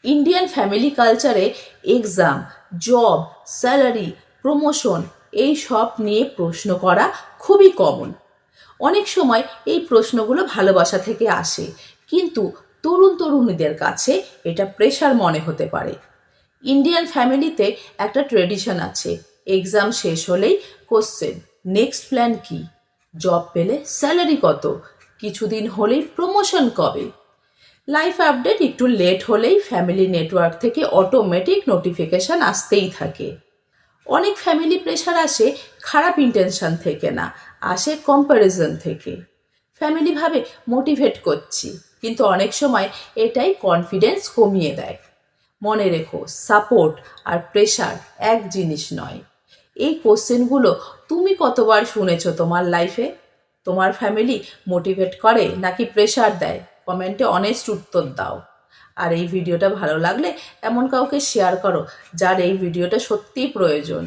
Indian family কালচারে exam, job, salary, promotion এই সব নিয়ে প্রশ্ন করা খুবই কমন। অনেক সময় এই প্রশ্নগুলো ভালোবাসা থেকে আসে, কিন্তু তরুণীদের কাছে এটা প্রেশার মনে হতে পারে। ইন্ডিয়ান ফ্যামিলিতে একটা ট্রেডিশন আছে, এক্সাম শেষ হলেই কোশ্চেন, নেক্সট প্ল্যান কি, জব পেলে স্যালারি কত, কিছুদিন হলেই প্রমোশন কবে। লাইফ আপডেট একটু লেট হলেই ফ্যামিলি নেটওয়ার্ক থেকে অটোমেটিক নোটিফিকেশান আসতেই থাকে। অনেক ফ্যামিলি প্রেশার আসে খারাপ ইন্টেনশন থেকে না, আসে কম্প্যারিজন থেকে। ফ্যামিলি ভাবে মোটিভেট করছি, কিন্তু অনেক সময় এটাই কনফিডেন্স কমিয়ে দেয়। মনে রেখো, সাপোর্ট আর প্রেশার এক জিনিস নয়। এই কোশ্চেনগুলো তুমি কতবার শুনেছো তোমার লাইফে? তোমার ফ্যামিলি মোটিভেট করে নাকি প্রেশার দেয়? কমেন্টে অনেস্ট উত্তর দাও। আর এই ভিডিওটা ভালো লাগলে এমন কাউকে শেয়ার করো যার এই ভিডিওটা সত্যিই প্রয়োজন।